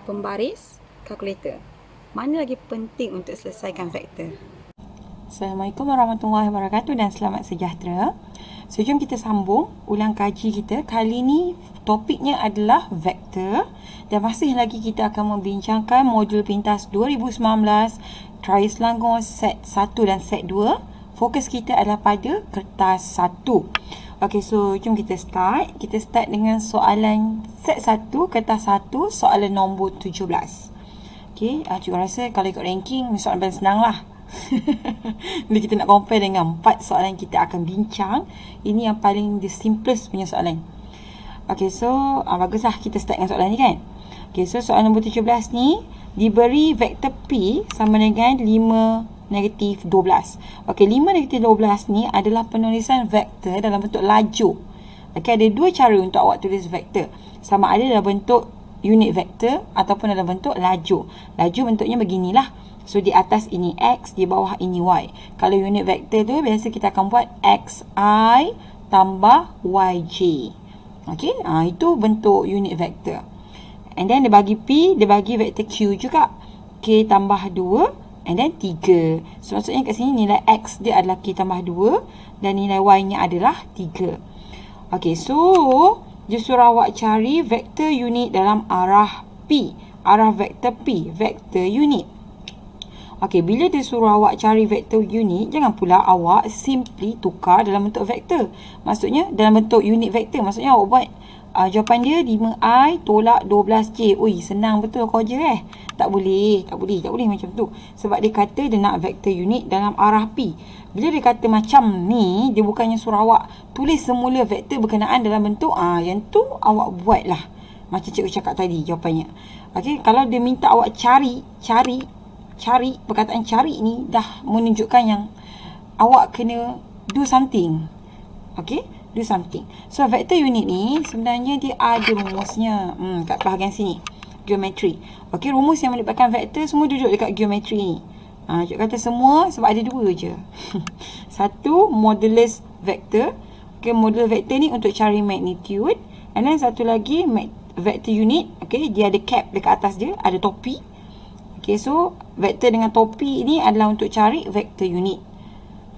pembaris, kalkulator. Mana lagi penting untuk selesaikan vektor? Assalamualaikum warahmatullahi wabarakatuh dan selamat sejahtera. So, jom kita sambung ulang kaji kita. Kali ni topiknya adalah vektor dan masih lagi kita akan membincangkan modul pintas 2019 Trial Selangor set 1 dan set 2. Fokus kita adalah pada kertas 1. Okey, so jom kita start. Kita start dengan soalan set 1, kertas 1, soalan nombor 17. Okey, cikgu rasa kalau ikut ranking, soalan paling senang lah. Bila kita nak compare dengan 4 soalan kita akan bincang, ini yang paling the simplest punya soalan. Okay, so baguslah kita start dengan soalan ni kan. Okay, so soalan nombor 17 ni diberi vektor P sama dengan 5 negatif 12. Okay, 5 negatif 12 ni adalah penulisan vektor dalam bentuk laju. Okay, ada dua cara untuk awak tulis vektor. Sama ada dalam bentuk unit vektor ataupun dalam bentuk laju. Laju bentuknya beginilah. So, di atas ini X, di bawah ini Y. Kalau unit vektor tu, biasa kita akan buat XI tambah YJ. Okay, itu bentuk unit vektor. And then, dia bagi P, dia bagi vektor Q juga. K tambah 2, and then 3. So, maksudnya kat sini nilai X dia adalah K tambah 2, dan nilai Y-nya adalah 3. Okay, so, dia suruh awak cari vektor unit dalam arah P. Arah vektor P, vektor unit. Okey, bila dia suruh awak cari vektor unit, jangan pula awak simply tukar dalam bentuk vektor. Maksudnya dalam bentuk unit vektor. Maksudnya awak buat jawapan dia 5i tolak 12j. Ui, senang betul kau je Tak boleh macam tu. Sebab dia kata dia nak vektor unit dalam arah P. Bila dia kata macam ni, dia bukannya suruh awak tulis semula vektor berkenaan dalam bentuk yang tu awak buatlah. Macam cikgu cakap tadi jawapannya. Okey, kalau dia minta awak cari, perkataan cari ni dah menunjukkan yang awak kena do something. Okay, do something. So, vektor unit ni sebenarnya dia ada rumusnya. Kat bahagian sini, geometri. Okay, rumus yang melibatkan vektor semua duduk dekat geometri ni. Cikgu kata semua sebab ada dua je. Satu, modulus vektor. Okay, modulus vektor ni untuk cari magnitude. And then satu lagi, vektor unit. Okay, dia ada cap dekat atas dia, ada topi. Okay, so vektor dengan topi ni adalah untuk cari vektor unit.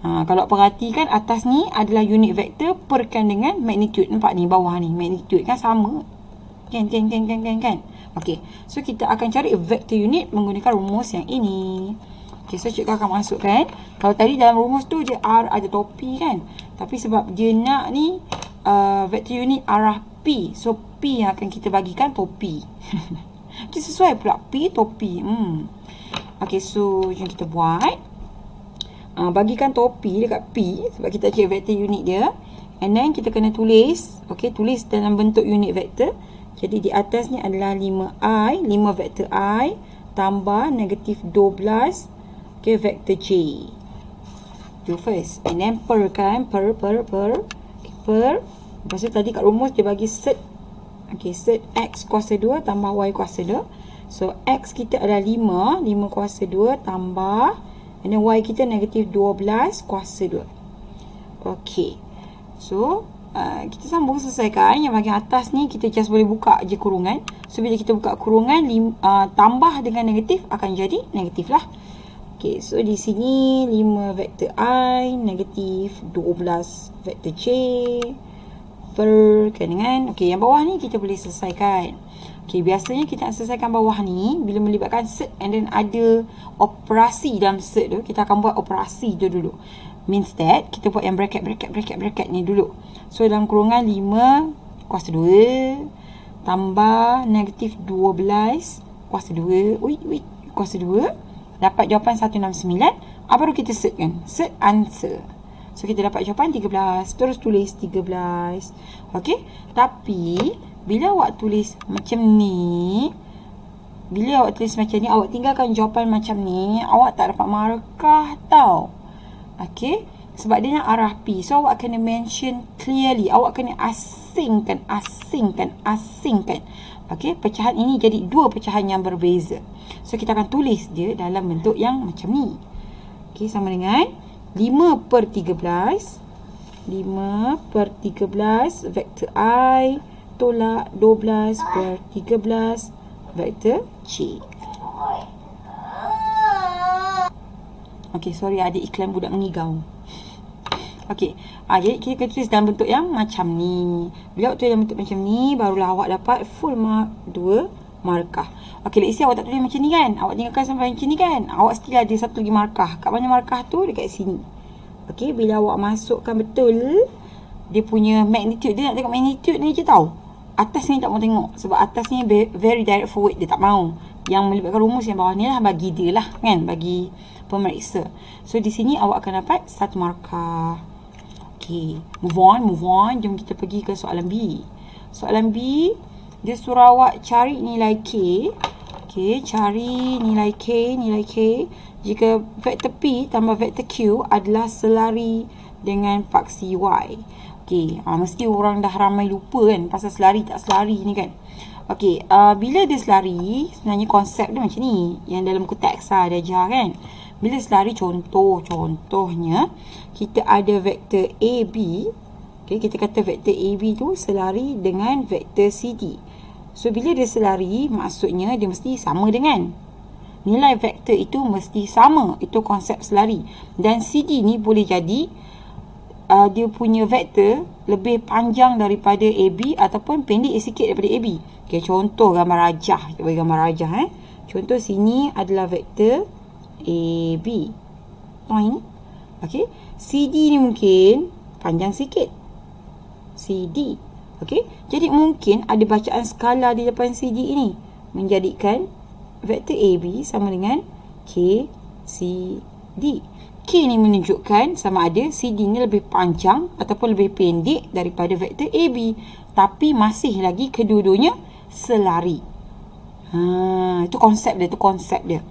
Kalau perhatikan atas ni adalah unit vektor perkan dengan magnitude. Nampak ni bawah ni magnitude kan sama. Kan. Okay, so kita akan cari vektor unit menggunakan rumus yang ini. Okay, so cikgu akan masukkan. Kalau tadi dalam rumus tu dia R ada topi kan. Tapi sebab dia nak ni vektor unit arah P. So P yang akan kita bagikan topi. Okay, sesuai pula P topi. Okay, so jom kita buat. Bagikan topi dekat P sebab kita cari vektor unit dia. And then kita kena tulis. Okay, tulis dalam bentuk unit vektor. Jadi di atas ni adalah 5i, 5 vektor I tambah negatif 12. Okay, vektor J. Do first. And then per kan, per. Okay, per. Lepas tu tadi kat rumus dia bagi set. Okay, set X kuasa 2 tambah Y kuasa 2. So, X kita adalah 5 kuasa 2 tambah, and then Y kita negatif 12 kuasa 2. Okay. So, kita sambung selesaikan. Yang bahagian atas ni, kita just boleh buka je kurungan. So, bila kita buka kurungan, tambah dengan negatif akan jadi negatif lah. Okay, so di sini 5 vektor I, negatif 12 vektor J. Perkan dengan, okay, yang bawah ni kita boleh selesaikan. Okay, biasanya kita nak selesaikan bawah ni bila melibatkan set and then ada operasi dalam set tu, kita akan buat operasi tu dulu. Means that kita buat yang bracket ni dulu. So, dalam kurungan 5 kuasa 2 tambah negatif 12 kuasa 2. Kuasa 2. Dapat jawapan 169. Baru kita set kan? Set answer. So, kita dapat jawapan 13. Terus tulis 13. Okey. Tapi, bila awak tulis macam ni, awak tinggalkan jawapan macam ni, awak tak dapat markah tau. Okey. Sebab dia nak arah P. So, awak kena mention clearly. Awak kena asingkan. Okey. Pecahan ini jadi dua pecahan yang berbeza. So, kita akan tulis dia dalam bentuk yang macam ni. Okey. Sama dengan 5 per 13. 5 per 13 vektor I tolak 12 per 13 vektor C. Okey, sorry ada iklan budak mengigau. Okey, jadi kita tulis dalam bentuk yang macam ni. Bila awak tulis dalam bentuk macam ni, barulah awak dapat full mark 2 markah. Okey, let's say awak tak tulis macam ni kan. Awak tinggalkan sampai macam ni kan. Awak still ada satu lagi markah. Kat mana markah tu? Dekat sini. Okey, bila awak masukkan betul dia punya magnitude, dia nak tengok magnitude ni je tau. Atas ni tak mau tengok sebab atas ni very direct forward, dia tak mau. Yang melibatkan rumus yang bawah ni lah bagi dia lah kan, bagi pemeriksa. So di sini awak akan dapat 1 markah. Okey, move on. Jom kita pergi ke soalan B. Soalan B, dia suruh awak cari nilai K. Okey, cari nilai K jika vektor P tambah vektor Q adalah selari dengan paksi Y. Okey, mesti orang dah ramai lupa kan pasal selari tak selari ni kan. Okey, bila dia selari, sebenarnya konsep dia macam ni. Yang dalam buku teks dia ajar kan. Bila selari, contohnya kita ada vektor AB. Okay, kita kata vektor AB tu selari dengan vektor CD. So bila dia selari, maksudnya dia mesti sama dengan nilai vektor itu mesti sama. Itu konsep selari. Dan CD ni boleh jadi dia punya vektor lebih panjang daripada AB ataupun pendek sikit daripada AB. Okay, contoh gambar rajah. Kita bagi gambar rajah. Contoh sini adalah vektor AB. Point. Okay. CD ni mungkin panjang sikit. CD. Okay. Jadi mungkin ada bacaan skala di depan CD ini menjadikan vektor AB sama dengan KCD. K ni menunjukkan sama ada CD ni lebih panjang ataupun lebih pendek daripada vektor AB. Tapi masih lagi kedua-duanya selari. Itu konsep dia.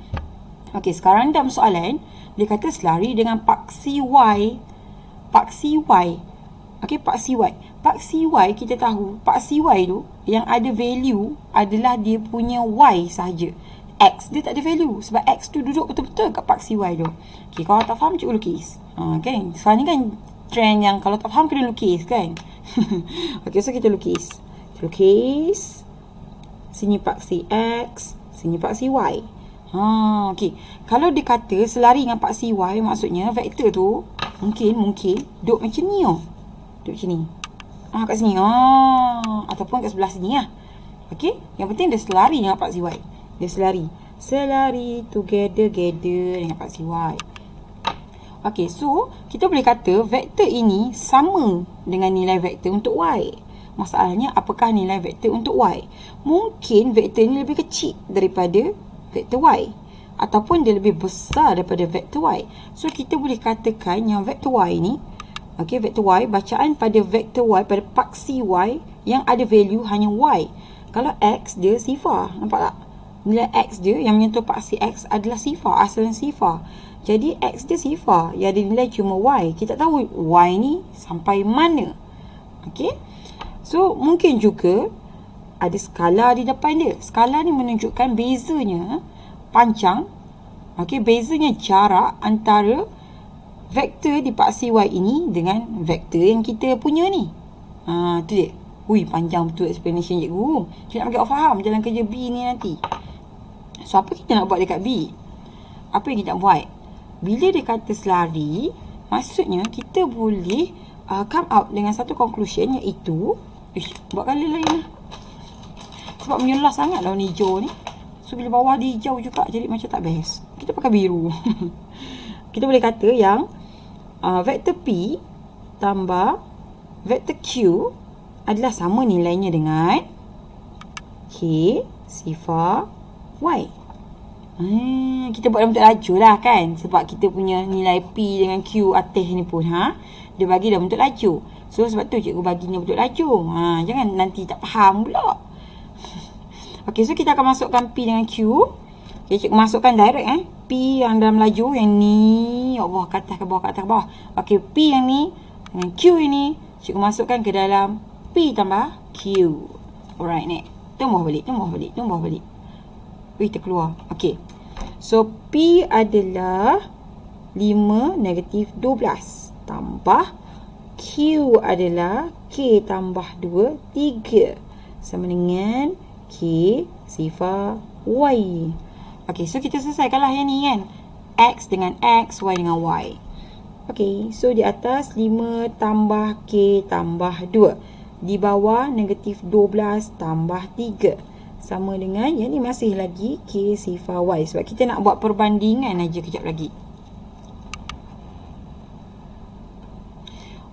Okey, sekarang dalam soalan dia kata selari dengan paksi Y. Okey, paksi Y. Paksi Y kita tahu, paksi Y tu yang ada value adalah dia punya Y sahaja. X dia tak ada value sebab X tu duduk betul-betul kat paksi Y tu. Okey, kalau tak faham cikgu lukis. Kan? Sekarang ni kan trend yang kalau tak faham kena lukis kan. Okey, so kita lukis. Sini paksi X, sini paksi Y. Okey. Kalau dia kata selari dengan paksi Y, maksudnya vektor tu mungkin duduk macam ni oh. Duduk macam ni. Kat sini. Ataupun kat sebelah sini lah. Okey. Yang penting dia selari dengan paksi Y. Dia selari together dengan paksi Y. Okey, so kita boleh kata vektor ini sama dengan nilai vektor untuk Y. Masalahnya apakah nilai vektor untuk Y? Mungkin vektor ini lebih kecil daripada vektor Y ataupun dia lebih besar daripada vektor Y. So kita boleh katakan yang vektor Y ni, okey, vektor Y, bacaan pada vektor Y, pada paksi Y yang ada value hanya Y. Kalau X dia sifar, nampak tak? Nilai X dia yang menyentuh paksi X adalah sifar, asalan sifar. Jadi X dia sifar, yang ada nilai cuma Y. Kita tak tahu Y ni sampai mana. Okey. So mungkin juga ada skala di depan dia. Skala ni menunjukkan bezanya panjang. Okey, bezanya jarak antara vektor di paksi Y ini dengan vektor yang kita punya ni. Tu dia. Ui, panjang betul explanation cikgu. Kita nak bagi awak faham jalan kerja B ni nanti. So, apa kita nak buat dekat B? Apa yang kita nak buat? Bila dia kata selari, maksudnya kita boleh come out dengan satu conclusion iaitu buat kali lain lah. Sebab menyulah sangat lawan hijau ni. So, bila bawah dia hijau juga jadi macam tak best. Kita pakai biru. Kita boleh kata yang vektor P tambah vektor Q adalah sama nilainya dengan K sifar Y. Kita buat dalam bentuk laju lah kan. Sebab kita punya nilai P dengan Q atas ni pun dia bagi dalam bentuk laju. So sebab tu cikgu baginya bentuk laju. Jangan nanti tak faham pula. Okey, so kita akan masukkan P dengan Q. Okay, cikgu masukkan direct P yang dalam laju yang ni. Ya Allah, ke atas ke bawah, ke atas ke bawah. Okey, P yang ni dengan Q ini cikgu masukkan ke dalam P tambah Q. Alright, next. Tumbuh balik. Wih, terkeluar. Okey. So, P adalah 5 negatif 12. Tambah Q adalah K tambah 2, 3. Sama dengan K sifar Y. Okey, so kita selesaikanlah yang ni kan. X dengan X, Y dengan Y. Okey, so di atas 5 tambah K tambah 2. Di bawah negatif 12 tambah 3. Sama dengan yang ni masih lagi K sifar Y. Sebab kita nak buat perbandingan aja kejap lagi.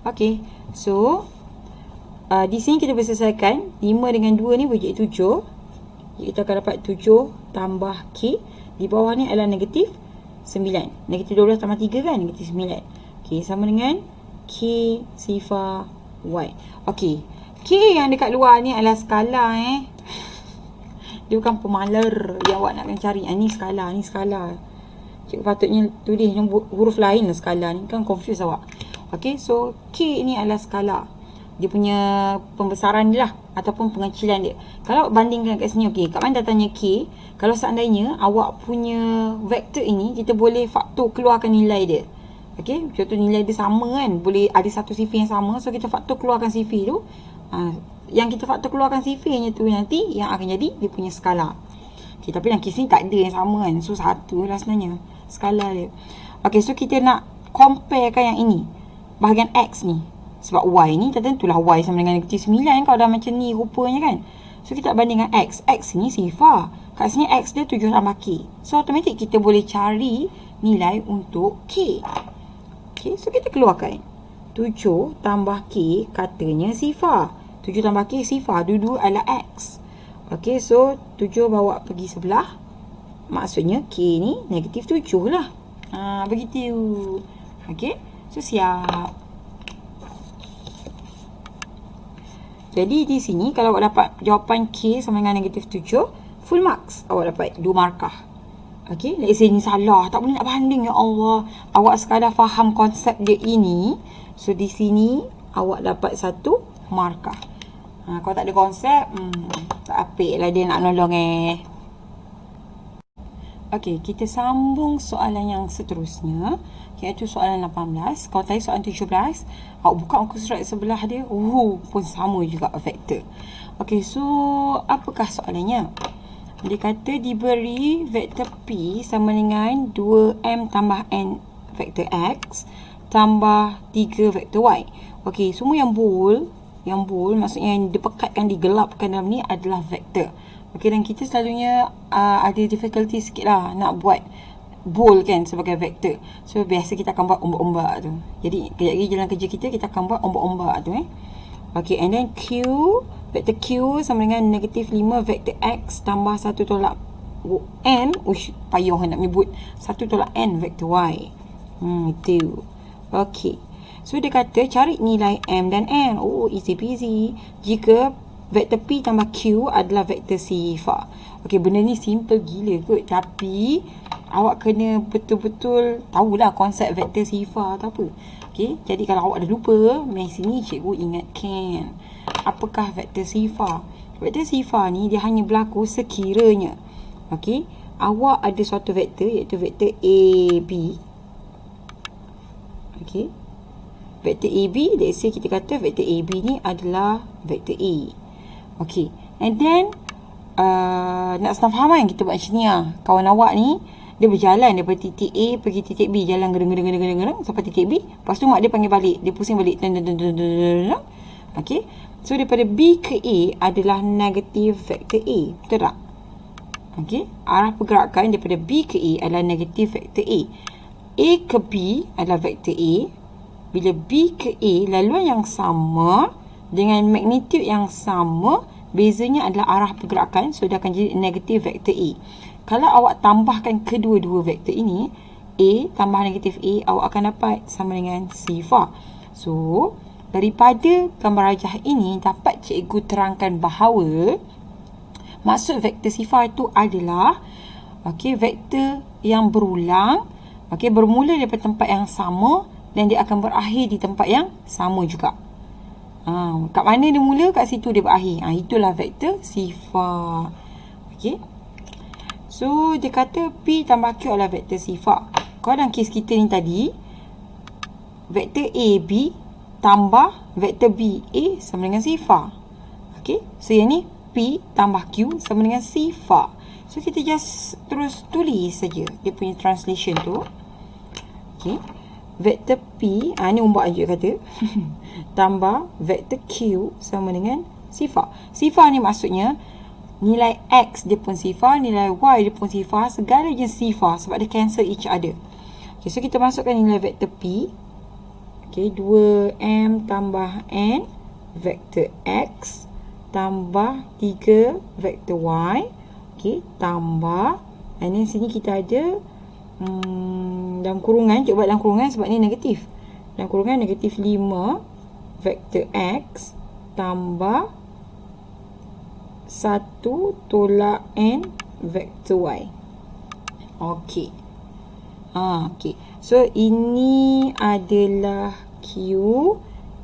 Okey, so di sini kita boleh selesaikan 5 dengan 2 ni boleh jadi 7. Jadi kita akan dapat 7 tambah K. Di bawah ni adalah negatif 9. Negatif 12 tambah 3 kan, negatif 9. Okey, sama dengan K sifar Y. Okey, K yang dekat luar ni adalah skala Dia bukan pemalar yang awak nak kena cari. Ni skala, ni skala. Cikgu patutnya tulis yang huruf lain lah skala ni. Kan confuse awak. Okey, so K ni adalah skala. Dia punya pembesaran dia lah, ataupun pengecilan dia. Kalau bandingkan kat sini, okey, kat mana dah tanya K. Kalau seandainya awak punya vektor ini, kita boleh faktor keluarkan nilai dia. Okey, contoh nilai dia sama kan, boleh ada satu sifar yang sama. So kita faktor keluarkan sifar tu. Yang kita faktor keluarkan sifarnya tu nanti yang akan jadi dia punya skala. Okey, tapi dalam kes ni tak ada yang sama kan. So satu lah sebenarnya skala dia. Okey, so kita nak comparekan yang ini, bahagian X ni. Sebab Y ni tentulah Y sama dengan negatif 9 kalau dah macam ni rupanya kan. So kita bandingkan X. X ni sifar. Kat sini X dia 7 tambah K. So automatik kita boleh cari nilai untuk K. Okay, so kita keluarkan 7 tambah K katanya sifar. 7 tambah K sifar, dua-dua adalah X. Okay, so 7 bawa pergi sebelah. Maksudnya K ni negatif 7 lah. Begitu. Okay, so siap. Jadi di sini kalau awak dapat jawapan K sama dengan negatif 7, full marks. Awak dapat 2 markah. Okey, let's say ni salah, tak boleh nak banding, ya Allah. Awak sekadar faham konsep dia ini. So di sini awak dapat 1 markah. Kalau tak ada konsep, tak apik lah dia nak nolong Okey, kita sambung soalan yang seterusnya, iaitu soalan 18. Kalau tadi soalan 17, awak buka muka surat sebelah dia, pun sama juga vektor. Okey, so apakah soalannya? Dia kata diberi vektor P sama dengan 2M tambah N vektor X tambah 3 vektor Y. Okey, semua yang bold maksudnya yang dipekatkan, digelapkan dalam ni adalah vektor. Okey, dan kita selalunya ada difficulty sikit lah nak buat bold kan sebagai vektor. So biasa kita akan buat ombak-ombak tu. Jadi kejap lagi jalan kerja kita akan buat ombak-ombak tu Okey, and then Q, vektor Q sama dengan negatif 5 vektor X tambah 1 tolak N. Payah nak menyebut 1 tolak N vektor Y. Itu. Okey, so dia kata cari nilai M dan N. Easy peasy. Jika vektor P tambah Q adalah vektor sifar. Okey, benda ni simple gila kot. Tapi awak kena betul-betul tahulah konsep vektor sifar atau apa. Okey, jadi kalau awak dah lupa, mari sini cikgu ingatkan. Apakah vektor sifar? Vektor sifar ni dia hanya berlaku sekiranya, okey, awak ada suatu vektor iaitu vektor AB. Okey, vektor AB, let's say kita kata vektor AB ni adalah vektor A. Okey, and then nak senang faham kan kita buat macam ni lah. Kawan awak ni dia berjalan daripada titik A pergi titik B, jalan gereng sampai titik B. Lepas tu mak dia panggil balik, dia pusing balik. Okey, so daripada B ke A adalah negatif vektor A, betul tak? Okey, arah pergerakan daripada B ke A adalah negatif vektor A. A ke B adalah vektor A. Bila B ke A, laluan yang sama dengan magnitud yang sama, bezanya adalah arah pergerakan. So dia akan jadi negatif vektor A. Kalau awak tambahkan kedua-dua vektor ini, A tambah negatif A, awak akan dapat sama dengan sifar. So daripada gambar rajah ini dapat cikgu terangkan bahawa maksud vektor sifar itu adalah vektor yang berulang, bermula daripada tempat yang sama dan dia akan berakhir di tempat yang sama juga. Kat mana dia mula, kat situ dia berakhir. Itulah vektor sifar. Okey. So dia kata P tambah Q adalah vektor sifar. Kalau dalam kes kita ni tadi, vektor AB tambah vektor BA sama dengan sifar. Okey, so yang ni P tambah Q sama dengan sifar. So kita just terus tulis saja dia punya translation tu. Okey. Vektor P, ni umbak je kata. Tambah vektor Q sama dengan sifar. Sifar ni maksudnya nilai X dia pun sifar, nilai Y dia pun sifar, segala jenis sifar sebab dia cancel each other. Okay, so kita masukkan nilai vektor P. Okay, 2M tambah N vektor X tambah 3 vektor Y. Okay, tambah, and then sini kita ada dalam kurungan, cuba buat dalam kurungan sebab ni negatif. Dalam kurungan negatif 5 vektor X tambah 1 tolak N vektor Y. Okey. Okey. So ini adalah Q,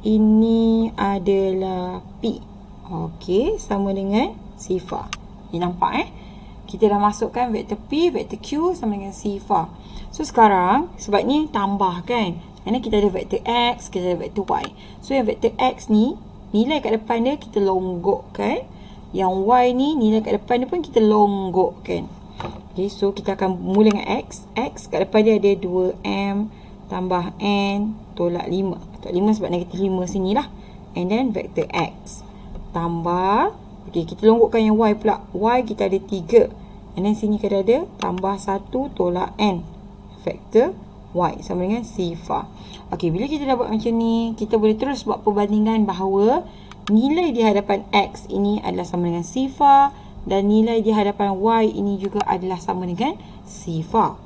ini adalah P. Okey, sama dengan sifar. Ni nampak kita dah masukkan vektor P, vektor Q sama dengan sifar. So sekarang sebab ni tambah kan. Ini kita ada vektor X, kita ada vektor Y. So yang vektor X ni nilai kat depan dia kita longgokkan. Yang Y ni nilai kat depan dia pun kita longgokkan. Okay, so kita akan mula dengan X. X kat depan dia ada 2M tambah N tolak 5. Tolak 5 sebab negatif 5 sini lah. And then vektor X. Tambah. Okay, kita longgokkan yang Y pula. Y kita ada 3. And then sini kita ada tambah 1 tolak N. Vektor Y sama dengan sifar. Okay, bila kita dah buat macam ni, kita boleh terus buat perbandingan bahawa nilai di hadapan X ini adalah sama dengan sifar. Dan nilai di hadapan Y ini juga adalah sama dengan sifar.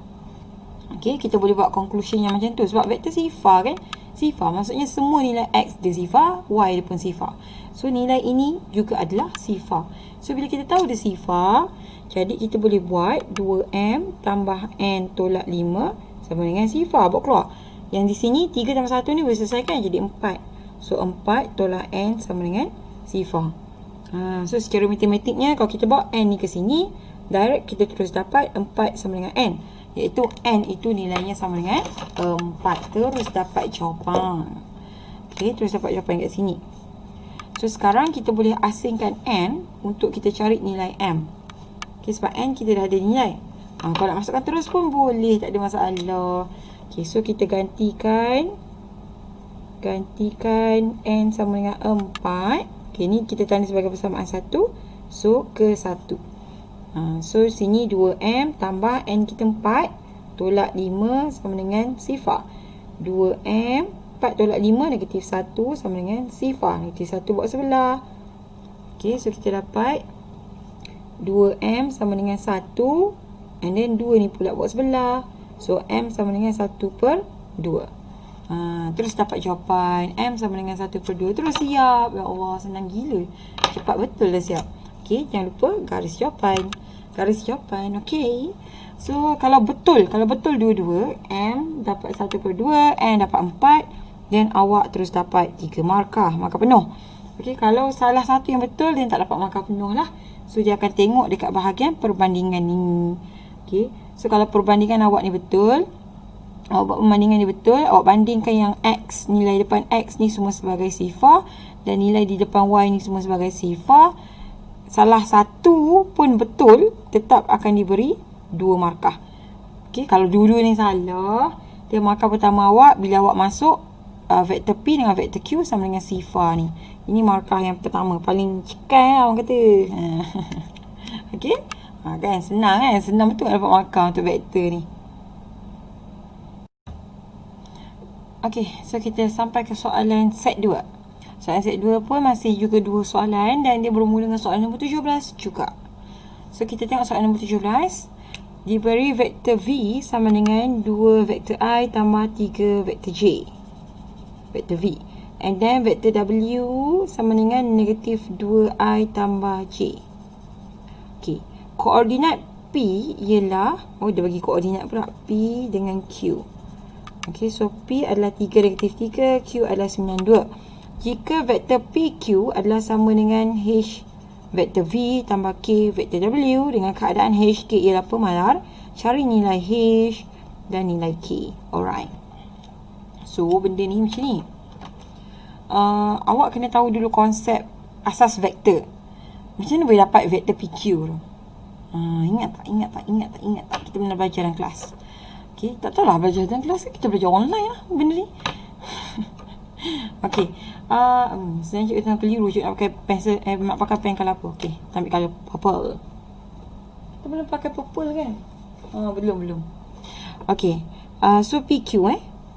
Okey, kita boleh buat conclusion yang macam tu. Sebab vektor sifar kan. Sifar maksudnya semua nilai X dia sifar, Y dia pun sifar. So nilai ini juga adalah sifar. So bila kita tahu dia sifar, jadi kita boleh buat 2M tambah N tolak 5 sama dengan sifar. Buat keluar. Yang di sini 3 tambah 1 ni boleh selesaikan jadi 4. So 4 tolak N sama dengan sifar. So secara matematiknya kalau kita bawa N ni ke sini, direct kita terus dapat 4 sama dengan N. Iaitu N itu nilainya sama dengan 4. Terus dapat jawapan. Okay, terus dapat jawapan kat sini. So sekarang kita boleh asingkan N untuk kita cari nilai M. Okay, sebab N kita dah ada nilai. Kalau nak masukkan terus pun boleh, tak ada masalah. Okay, so kita gantikan N sama dengan 4. Okay, ni kita tanda sebagai persamaan 1. So, ke 1. So, sini 2M tambah N kita 4. Tolak 5 sama dengan sifar. 2M, 4 tolak 5, negatif 1 sama dengan sifar. Negatif 1 buat sebelah. Okay, so kita dapat 2M sama dengan 1. And then 2 ni pula buat sebelah. So, M sama dengan 1/2. Terus dapat jawapan M sama dengan 1/2. Terus siap. Ya Allah, senang gila. Cepat betul dah siap. Okey, jangan lupa garis jawapan. Garis jawapan. Okey. So, kalau betul dua-dua, M dapat 1/2, N dapat 4, then awak terus dapat 3 markah penuh. Okey, kalau salah satu yang betul, then tak dapat markah penuh lah. So, dia akan tengok dekat bahagian perbandingan ni. Okey. So, kalau perbandingan awak ni betul, awak buat perbandingan ni betul, awak bandingkan yang X, nilai depan X ni semua sebagai sifar dan nilai di depan Y ni semua sebagai sifar. Salah satu pun betul, tetap akan diberi 2 markah. Okey, kalau dua-dua ni salah, dia markah pertama awak bila awak masuk vektor P dengan vektor Q sama dengan sifar ni. Ini markah yang pertama, paling cekai orang kata. Okey? Kan senang kan? Senang betul dapat markah untuk vektor ni. Okey, so kita sampai ke soalan set 2. Soalan set 2 pun masih juga 2 soalan dan dia bermula dengan soalan nombor 17 juga. So kita tengok soalan nombor 17. Diberi vektor V sama dengan 2 vektor I tambah 3 vektor J. Vektor V. And then vektor W sama dengan negatif 2I tambah J. Okey, koordinat P ialah, dia bagi koordinat pula, P dengan Q. Okey, so P adalah 3 negatif 3, Q adalah 92. Jika vektor PQ adalah sama dengan H vektor V tambah K vektor W dengan keadaan HK ialah pemalar, cari nilai H dan nilai K. Alright. So, benda ni macam ni. Awak kena tahu dulu konsep asas vektor. Macam mana boleh dapat vektor PQ tu? Ingat tak? Kita pernah belajar dalam kelas. Okay, tak tahulah belajar dalam kelas, kita belajar online lah benda ni. Okay, sebenarnya cikgu tengah keliru, cikgu nak pakai pensel, nak pakai pen colour apa? Okay, kita ambil colour purple. Kita belum pakai purple kan? Belum. Okay, so PQ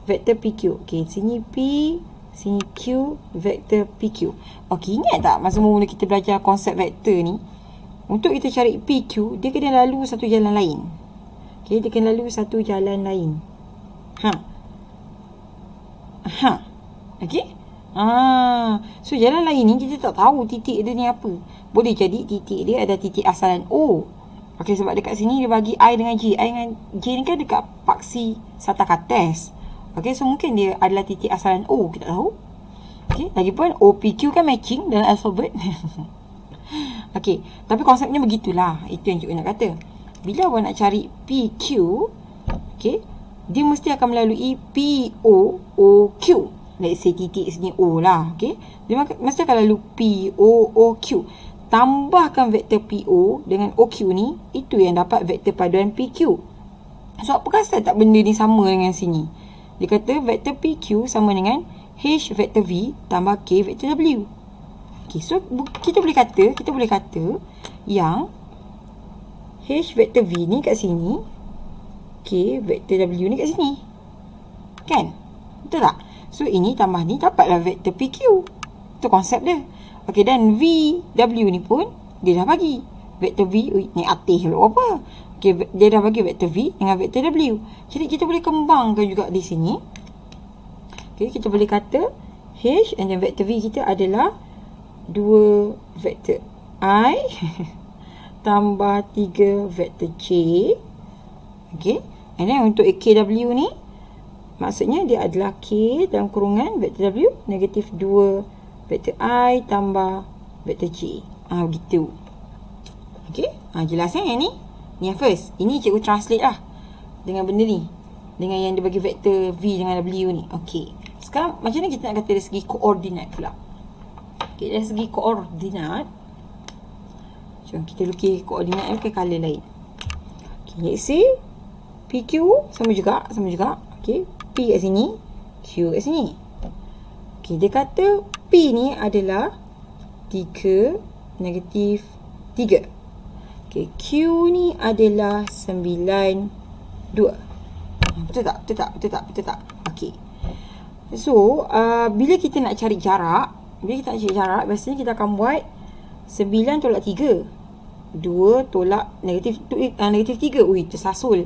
vektor PQ. Okay, sini P, sini Q, vektor PQ. Okay, ingat tak masa mula kita belajar konsep vektor ni? Untuk kita cari PQ, dia kena lalu satu jalan lain. Okay, dia kena lalu satu jalan lain. Okay. So jalan lain ni kita tak tahu titik dia ni apa. Boleh jadi titik dia ada titik asalan O. Okay, sebab dekat sini dia bagi I dengan J. I dengan J ni kan dekat paksi Satakates. Okay, so mungkin dia adalah titik asalan O. Kita tak tahu. Okay, lagipun OPQ kan matching dalam alfabet. Okay, tapi konsepnya begitulah. Itu yang cikgu nak kata. Bila awak nak cari PQ, okay, dia mesti akan melalui POOQ. Let's say titik sini O lah. Okay, dia mesti akan lalu POOQ. Tambahkan vektor PO dengan OQ ni, itu yang dapat vektor paduan PQ. So, apakah saya tak benda ni sama dengan sini? Dia kata vektor PQ sama dengan H vektor V tambah K vektor W. Okay, so kita boleh kata yang H vektor V ni kat sini, K vektor W ni kat sini. Kan? Betul tak? So ini tambah ni dapatlah vektor PQ. Itu konsep dia. Okey, dan V W ni pun dia dah bagi. Vektor V ni atas dulu apa? Okey, dia dah bagi vektor V dengan vektor W. Jadi kita boleh kembangkan juga di sini. Okey, kita boleh kata H and then vektor V kita adalah 2 vektor I tambah 3 vektor J. Okey. And then untuk KW ni, maksudnya dia adalah K dalam kurungan vektor W negatif 2 vektor I tambah vektor J. Begitu. Okey. Jelas yang ni? Ni yang first. Ini cikgu translate lah dengan benda ni. Dengan yang dia bagi vektor V dengan W ni. Okey. Sekarang macam mana kita nak kata dari segi koordinat pula? Okay, dari segi koordinat, jom kita lukis koordinat pakai colour lain. Okay, let's say PQ sama juga. Okay, P kat sini, Q kat sini. Okay, dia kata P ni adalah 3 negatif 3. Okay, Q ni adalah 9 2. Betul tak? Okay. So, bila kita nak cari jarak, biasanya kita akan buat 9 tolak 3. 2 tolak negatif 3. Ui, tersasul.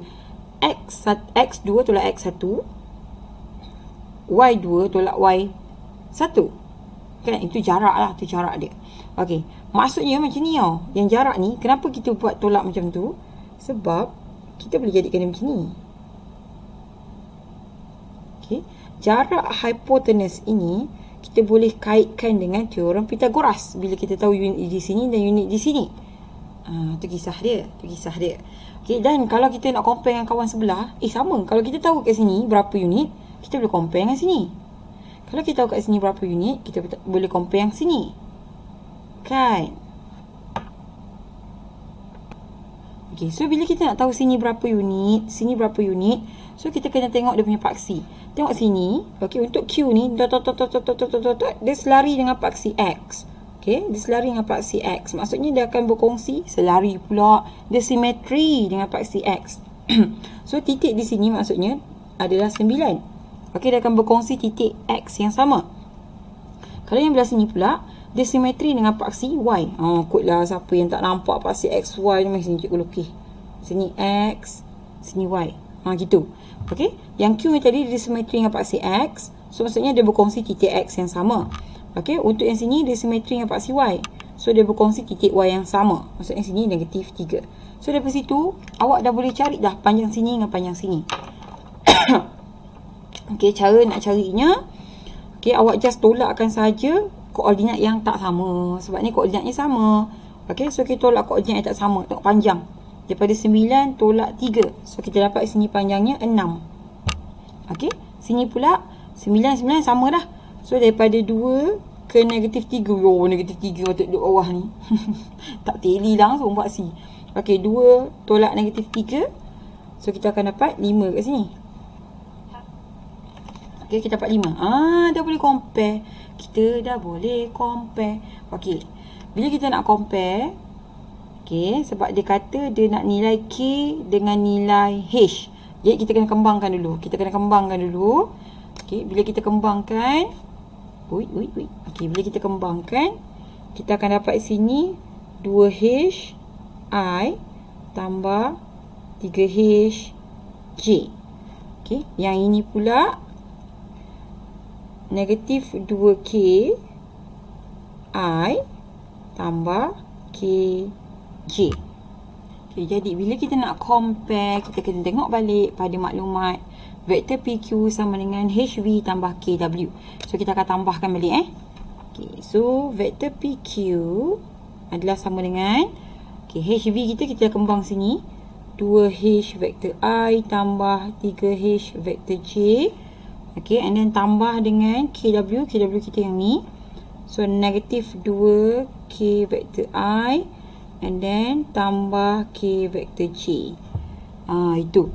X2 tolak X1. Y2 tolak Y1. Kan? Itu jarak lah. Itu jarak dia. Okey. Maksudnya macam ni tau. Yang jarak ni, kenapa kita buat tolak macam tu? Sebab kita boleh jadikan dia macam ni. Okey. Jarak hipotenus ini kita boleh kaitkan dengan teorem Pythagoras bila kita tahu unit di sini dan unit di sini. Itu kisah dia. Okey, dan kalau kita nak compare dengan kawan sebelah, sama. Kalau kita tahu kat sini berapa unit, kita boleh compare dengan sini. Kalau kita tahu kat sini berapa unit, kita boleh compare yang sini. Kan? Okey, so bila kita nak tahu sini berapa unit, sini berapa unit, so kita kena tengok dia punya paksi. Tengok sini, okey, untuk Q ni dia selari dengan paksi X. Okey, dia selari dengan paksi X. Maksudnya dia akan berkongsi selari pula, dia simetri dengan paksi X. So titik di sini maksudnya adalah 9. Okey, dia akan berkongsi titik X yang sama. Kalau yang belah sini pula, dia simetri dengan paksi Y. Kutlah siapa yang tak nampak paksi X, Y ni, sini cikgu lukis. Sini X, sini Y. Gitu. Okey, yang Q ni tadi dia simetri dengan paksi X. So maksudnya dia berkongsi titik X yang sama. Okey, untuk yang sini dia simetri dengan paksi Y. So dia berkongsi titik Y yang sama. Maksudnya sini negatif 3. So dari situ awak dah boleh cari dah panjang sini dengan panjang sini. Okey, cara nak carinya, okey, awak just tolakkan saja koordinat yang tak sama. Sebab ni koordinatnya sama. Okey, so kita tolak koordinat yang tak sama. Tengok panjang. Daripada 9 tolak 3. So kita dapat sini panjangnya 6. Okey, sini pula 9 sama dah. So daripada 2 ke negatif 3. Oh, negatif 3 patut duduk bawah ni. Tak teli langsung buat C. Okey, 2 tolak negatif 3. So, kita akan dapat 5 kat sini. Okey, kita dapat 5. Dah boleh compare. Kita dah boleh compare. Okey, bila kita nak compare, okey, sebab dia kata dia nak nilai K dengan nilai H. Jadi, kita kena kembangkan dulu. Okey, bila kita kembangkan, okey, bila kita kembangkan, kita akan dapat sini 2H I tambah 3H J. Okey, yang ini pula negatif 2K I tambah K J. Okay, jadi bila kita nak compare, kita kena tengok balik pada maklumat vektor PQ sama dengan HV tambah KW. So, kita akan tambahkan balik Okay, so vektor PQ adalah sama dengan HV kita kembang sini 2H vektor I tambah 3H vektor J. Okay, and then tambah dengan KW kita yang ni. So, negatif 2K vektor I and then tambah K vektor J. Itu.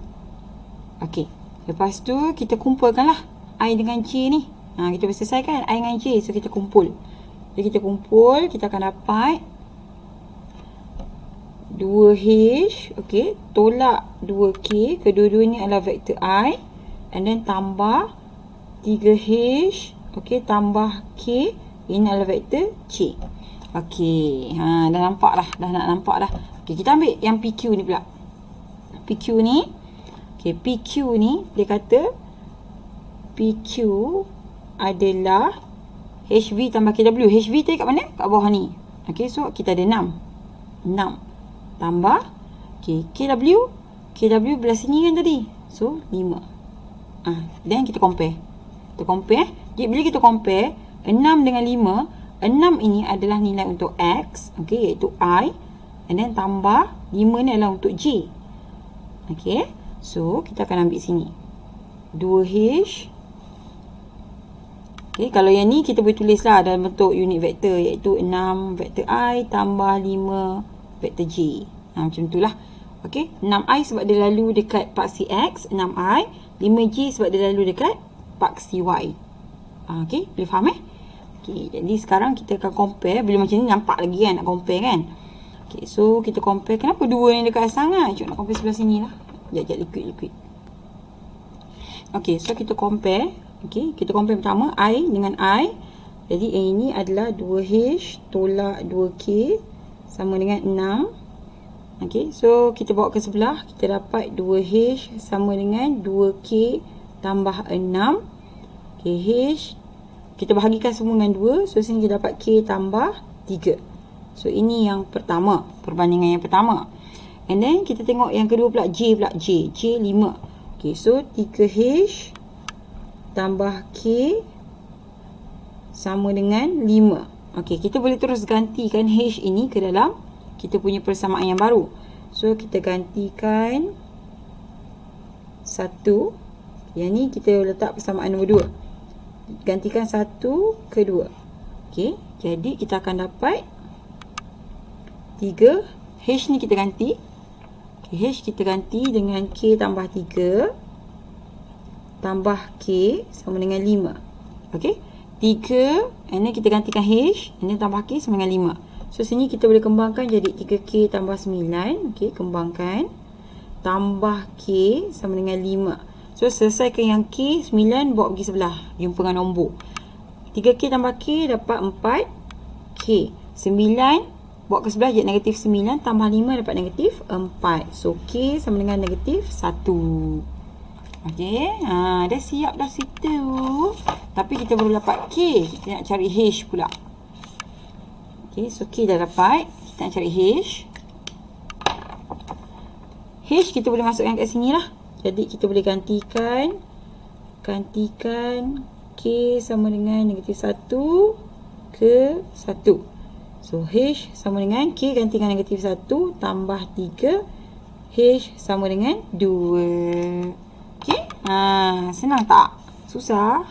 Okay, lepas tu kita kumpulkan lah I dengan J ni. Kita dah selesaikan I dengan J. So, kita kumpul. Jadi, kita kumpul, kita akan dapat 2H, okay, tolak 2K. Kedua-dua ni adalah vektor I. And then tambah 3H, okay, tambah K. Ini adalah vektor C. Okay, dah nampak dah. Dah nak nampak dah. Okay, kita ambil yang PQ ni pula. PQ ni, okay, PQ ni, dia kata PQ adalah HV tambah KW. HV tadi kat mana? Kat bawah ni. Okay, so kita ada 6. 6 tambah, okay, KW. KW belah sini kan tadi. So, 5. Then kita compare. Jadi, bila kita compare 6 dengan 5, 6 ini adalah nilai untuk X, okay, iaitu I. And then tambah 5 ni adalah untuk J. Okay, so kita akan ambil sini 2H. Okay, kalau yang ni kita boleh tulislah dalam bentuk unit vektor, iaitu 6 vektor I tambah 5 vektor J. Macam tu lah. Okay, 6I sebab dia lalu dekat paksi X, 6I. 5J sebab dia lalu dekat paksi Y. Okay, boleh faham Okay, jadi sekarang kita akan compare. Bila macam ni nampak lagi kan, nak compare kan. Okay, so kita compare. Kenapa dua ni dekat sangat? Cuk nak compare sebelah sini lah. Sekejap, liquid. Okay, so kita compare. Okay, kita compare pertama I dengan I. Jadi ini adalah 2H tolak 2K sama dengan 6. Okay, so kita bawa ke sebelah. Kita dapat 2H sama dengan 2K tambah 6. Okay, H kita bahagikan semua dengan 2. So, sini kita dapat K tambah 3. So, ini yang pertama. Perbandingan yang pertama. And then, kita tengok yang kedua pula. J pula. J 5. Okay, so 3H tambah K sama dengan 5. Okay, kita boleh terus gantikan H ini ke dalam kita punya persamaan yang baru. So, kita gantikan 1. Yang ni kita letak persamaan nombor 2. Gantikan 1 ke 2. Okey, jadi kita akan dapat 3. H ni kita ganti. Okay, H kita ganti dengan K tambah 3 tambah K sama dengan 5. Okey, 3 and then kita gantikan H and then tambah K sama dengan 5. So, sini kita boleh kembangkan jadi 3K tambah 9. Okey, kembangkan. Tambah K sama dengan 5. So, selesaikan yang K, 9 bawa pergi sebelah. Jumpa dengan nombor. 3K tambah K dapat 4K. 9 bawa ke sebelah jadi negatif 9. Tambah 5 dapat negatif 4. So, K sama dengan negatif 1. Okey. Dah siap dah situ. Tapi kita baru dapat K. Kita nak cari H pula. Okey. So, K dah dapat. Kita nak cari H. H kita boleh masukkan kat sini lah. Jadi, kita boleh gantikan K sama dengan negatif 1 ke 1. So, H sama dengan K gantikan negatif 1 tambah 3. H sama dengan 2. Okey. Senang tak? Susah?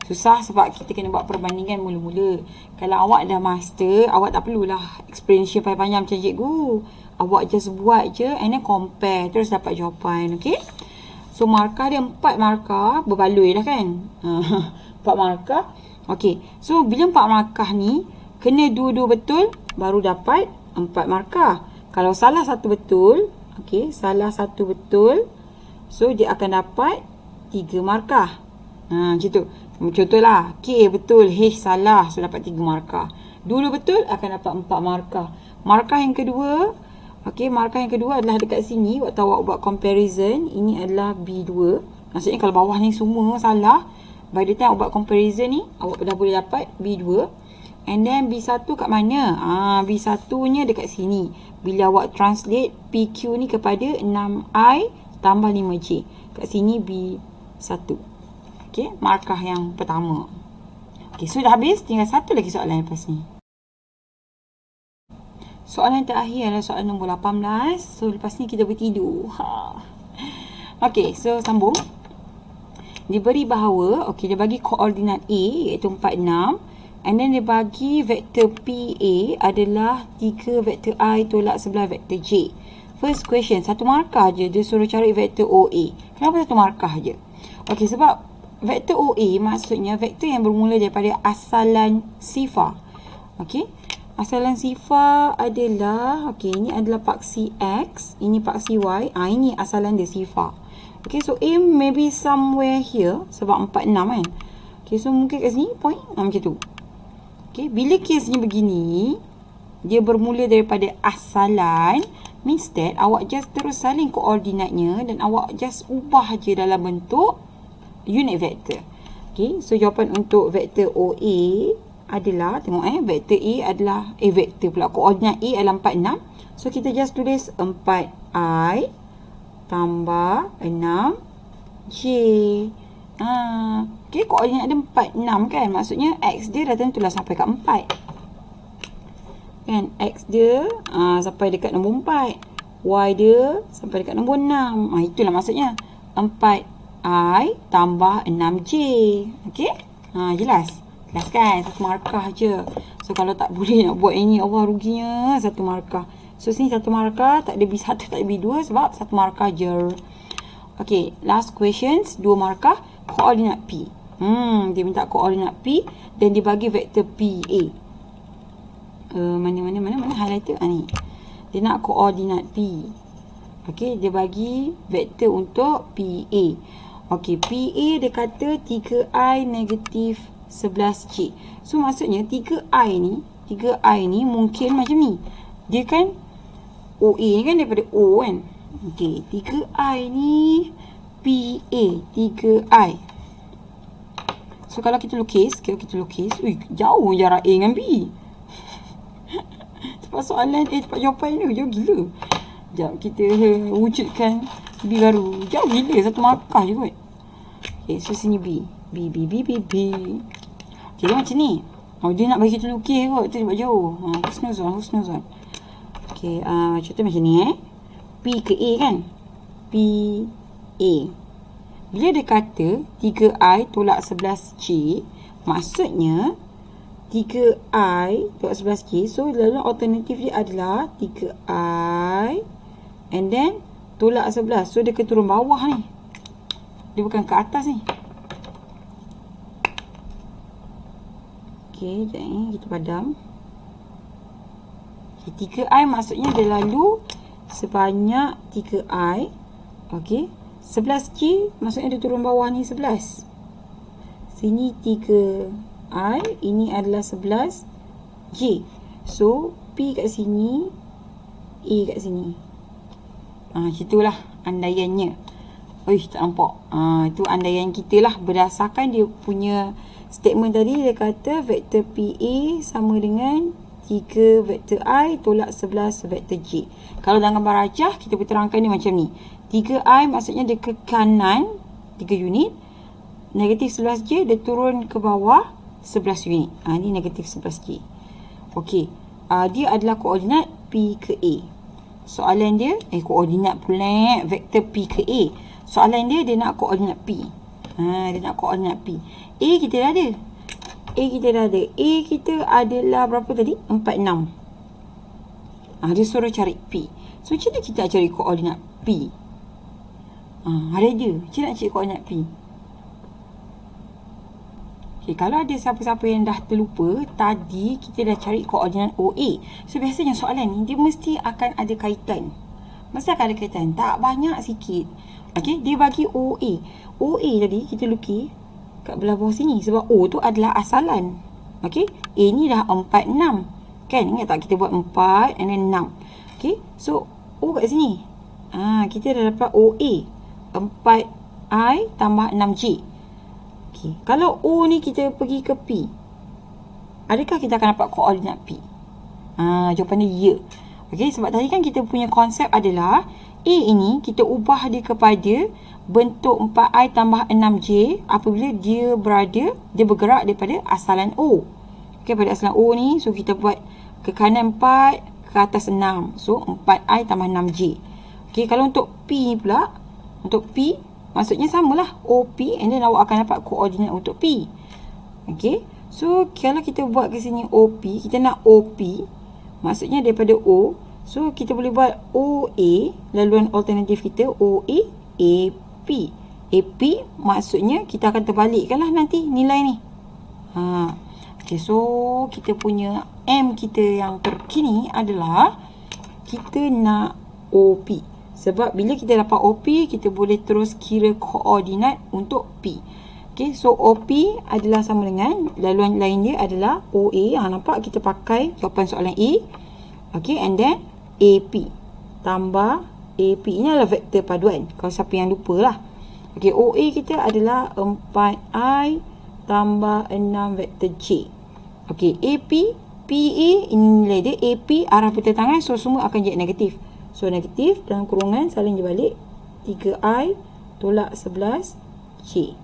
Susah sebab kita kena buat perbandingan mula-mula. Kalau awak dah master, awak tak perlulah explanation panjang-panjang macam cikgu. Awak just buat je and then compare, terus dapat jawapan. Okay? So markah dia 4 markah, berbaloi lah kan. 4 markah. Okay, so bila 4 markah ni kena dua-dua betul baru dapat 4 markah. Kalau salah satu betul, okay, salah satu betul, so dia akan dapat 3 markah. Macam tu. Contohlah, K betul, H salah, so dapat 3 markah. Dua-dua betul akan dapat 4 markah. Markah yang kedua, okay, markah yang kedua adalah dekat sini. Waktu awak buat comparison, ini adalah B2. Maksudnya kalau bawah ni semua salah, by the time awak buat comparison ni, awak dah boleh dapat B2. And then B1 kat mana? B1 nya dekat sini. Bila awak translate PQ ni kepada 6I tambah 5J. Kat sini B1. Okay, markah yang pertama. Okay, so dah habis. Tinggal satu lagi soalan lepas ni. Soalan yang terakhir adalah soalan nombor 18. So, lepas ni kita bertidur. Okay, so sambung. Diberi bahawa, okay, dia bagi koordinat A iaitu 4, 6. And then dia bagi vektor PA adalah 3 vektor I tolak sebelah vektor J. First question, satu markah je dia suruh cari vektor OA. Kenapa satu markah je? Okay, sebab vektor OA maksudnya vektor yang bermula daripada asalan sifar. Okay. Asalan sifar adalah, okay, ini adalah paksi X, ini paksi Y. Ini asalan dia sifar. Okay, so A maybe somewhere here, sebab 4, 6 kan. Okay, so mungkin kat sini point, macam tu. Okay, bila kesnya begini, dia bermula daripada asalan, means that awak just terus salin koordinatnya dan awak just ubah je dalam bentuk unit vector. Okay, so jawapan untuk vektor OA adalah, tengok vektor A adalah, vektor pula, koordinat A adalah 4, 6. So, kita just tulis 4I tambah 6J. Okay, koordinat dia 4, 6 kan. Maksudnya, X dia dah tentulah sampai kat 4. Kan, X dia sampai dekat nombor 4. Y dia sampai dekat nombor 6. Itulah maksudnya. 4I tambah 6J. Okay, jelas? Jelas kan? Satu markah je. So, kalau tak boleh nak buat ini, Allah ruginya satu markah. So, sini satu markah, tak ada B1, tak ada B2 sebab satu markah je. Okay, last questions, 2 markah, koordinat P. Dia minta koordinat P dan dia bagi vektor PA. Mana highlighter? Ni. Dia nak koordinat P. Okay, dia bagi vektor untuk PA. Okay, PA dia kata 3I negatif 11J. So, maksudnya 3I ni mungkin macam ni. Dia kan OA ni kan daripada O kan. Okay, 3I ni PA, 3I. So, kalau kita lukis, jauh jarak A dengan B. Cepat soalan cepat jawapan ni, jauh gila. Sekejap, kita wujudkan B baru. Jauh gila, satu markah je kot. Okay, so sini B. B. Okay, dia macam ni. Dia nak bagi kita lukis kot. Tu dia buat jauh. Husnuzon. Okay, contoh macam ni P ke A kan. P, A. Bila dia kata 3I tolak 11J, maksudnya 3I tolak 11J. So, lalu alternatif dia adalah 3I and then tolak 11. So, dia ke turun bawah ni. Dia bukan ke atas ni. Okay, sekejap ni kita padam. Okay, 3I maksudnya dia lalu sebanyak 3I. Okay, 11J maksudnya dia turun bawah ni 11. Sini 3I, ini adalah 11J. So, P kat sini, A kat sini. Itulah andaiannya. Tak nampak. Itu andaian kita lah. Berdasarkan dia punya statement tadi, dia kata vektor PA sama dengan 3 vektor I tolak 11 vektor J. Kalau dalam gambar rajah, kita boleh terangkan dia macam ni. 3I maksudnya dia ke kanan 3 unit. Negatif 11J dia turun ke bawah 11 unit. Ini negatif 11J. Okey. Dia adalah koordinat P ke A. Soalan dia, koordinat pula, vektor P ke A. Soalan dia nak koordinat P. Dia nak koordinat P. A kita dah ada. A kita adalah berapa tadi? 46. Dia suruh cari P. So, macam mana kita nak cari koordinat P? Ada dia. Macam nak cari koordinat P? Okay, kalau ada siapa-siapa yang dah terlupa, tadi kita dah cari koordinat OA. So, biasanya soalan ni, dia mesti akan ada kaitan. Tak banyak sikit. Okay, dia bagi OA. OA tadi kita lukis kat belah bawah sini. Sebab O tu adalah asalan. Okay, A ni dah 46. Kan, ingat tak kita buat 4 and then 6. Okay, so O kat sini. Kita dah dapat OA. 4I tambah 6J. Okay, kalau O ni kita pergi ke P, adakah kita akan dapat koordinat P? Jawapannya ya. Okay, sebab tadi kan kita punya konsep adalah A ini kita ubah dia kepada bentuk 4I tambah 6J apabila dia bergerak daripada asalan O. Okay, pada asalan O ni, so kita buat ke kanan 4, ke atas 6. So, 4I tambah 6J. Okay, kalau untuk P ni pula, untuk P, maksudnya samalah OP and then awak akan dapat koordinat untuk P. Okay, so kalau kita buat ke sini OP, kita nak OP, maksudnya daripada O, so kita boleh buat OA, laluan alternatif kita OA, AP. AP maksudnya kita akan terbalikkan lah nanti nilai ni. Okay, so kita punya M kita yang terkini adalah kita nak OP. Sebab bila kita dapat OP, kita boleh terus kira koordinat untuk P. Okay, so OP adalah sama dengan laluan lain dia adalah OA. Nampak kita pakai jawapan soalan A. Okay, and then AP tambah AP. Ini adalah vektor paduan. Kalau siapa yang lupa lah. Okay, OA kita adalah 4I tambah 6 vektor J. Okay, AP, PA ini nilai dia. AP arah bertentangan, so semua akan jadi negatif. So, negatif dalam kurungan saling dibalik. 3I tolak 11J.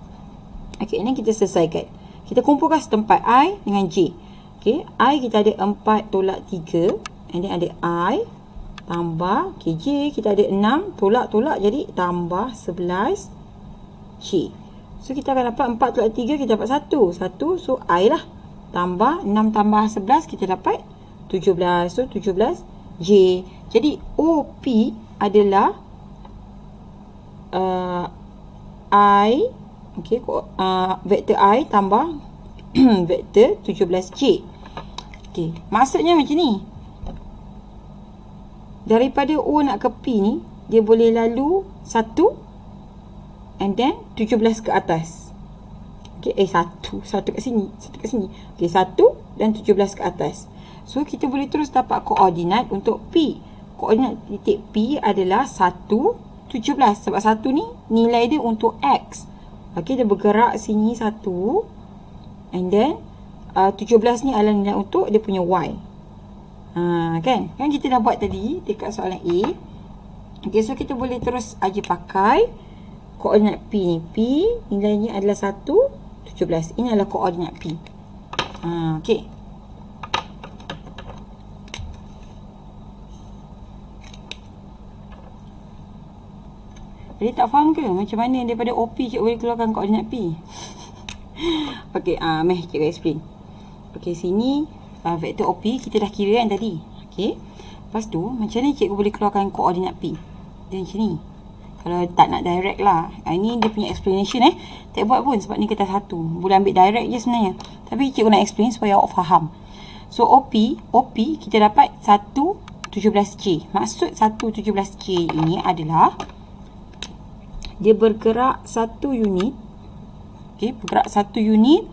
Okay, ini kita selesaikan. Kita kumpulkan setempat I dengan J. Okay, I kita ada 4 tolak 3. And then ada I tambah, okay, J kita ada 6. Tolak-tolak jadi tambah 11J. So, kita akan dapat 4 tolak 3, kita dapat 1. 1, so I lah. Tambah 6 tambah 11, kita dapat 17. So, 17J. Jadi, OP adalah I, okay, vektor I tambah vektor 17J. Okay, maksudnya macam ni. Daripada O nak ke P ni, dia boleh lalu 1 and then 17 ke atas. Okay, 1 kat sini, 1 kat sini. Okay, 1 dan 17 ke atas. So, kita boleh terus dapat koordinat untuk P. Koordinat titik P adalah 1, 17. Sebab 1 ni nilai dia untuk X. Okay, dia bergerak sini 1. And then 17 ni adalah nilai untuk dia punya Y. Kan? Kan kita dah buat tadi dekat soalan A. Okay, so kita boleh terus aja pakai koordinat P ni. P nilainya adalah 1, 17. Ini adalah koordinat P. Okay. Jadi tak faham ke macam mana daripada OP cikgu boleh keluarkan koordinat P? Okay, meh cikgu explain. Okay, sini vektor OP kita dah kira kan tadi. Okay, lepas tu macam mana cikgu boleh keluarkan koordinat P? Dia macam ni. Kalau tak nak direct lah. Ini dia punya explanation tak buat pun sebab ni kertas 1. Boleh ambil direct je sebenarnya. Tapi cikgu nak explain supaya awak faham. So OP kita dapat 1, 17J. Maksud 1, 17J ini adalah dia bergerak 1 unit. Okay, bergerak 1 unit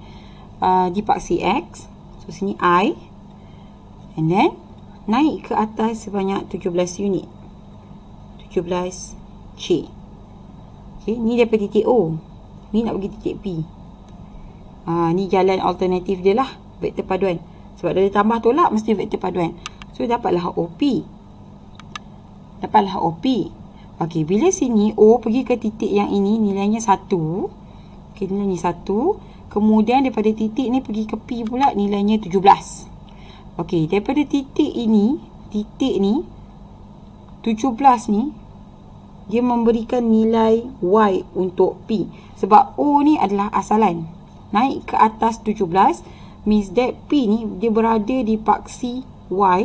di paksi X. So sini I. And then naik ke atas sebanyak 17 unit. 17J. Okay, ni daripada titik O. Ni nak pergi titik P. Ni jalan alternatif dia lah. Vektor paduan. Sebab dia tambah tolak mesti vektor paduan. So dapatlah OP. Okay, bila sini O pergi ke titik yang ini nilainya 1. Okay, nilainya 1. Kemudian daripada titik ni pergi ke P pula nilainya 17. Okay, daripada titik ini, titik ni 17 ni dia memberikan nilai Y untuk P. Sebab O ni adalah asalan. Naik ke atas 17 means that P ni dia berada di paksi Y,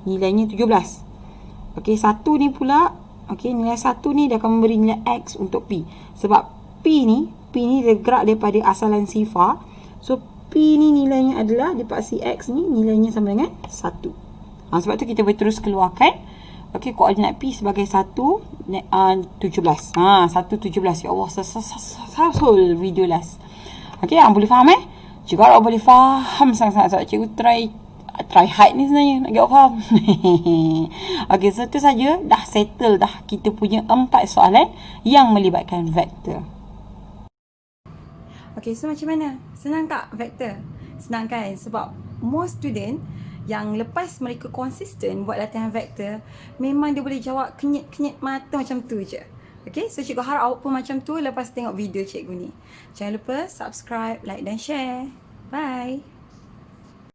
nilainya 17. Okey, 1 ni pula, okey, nilai 1 ni dia akan memberi nilai X untuk P. Sebab P ni dia gerak daripada asalan sifar. So P ni nilainya adalah di paksi X ni nilainya sama dengan 1. Sebab tu kita boleh terus keluarkan okey, koordinat P sebagai 17. 1, 17. Ya Allah, sasul video last. Okey, hang boleh faham Cikgu harap boleh faham sangat-sangat. Sebab cikgu try hard ni sebenarnya nak jawab faham. Okey, so tu saja, dah settle dah kita punya 4 soalan yang melibatkan vektor. Okay, so macam mana? Senang tak vektor? Senang kan? Sebab most student yang lepas mereka konsisten buat latihan vektor, memang dia boleh jawab kenyit-kenyit mata macam tu je. Okay, so cikgu harap awak pun macam tu lepas tengok video cikgu ni. Jangan lupa subscribe, like dan share. Bye!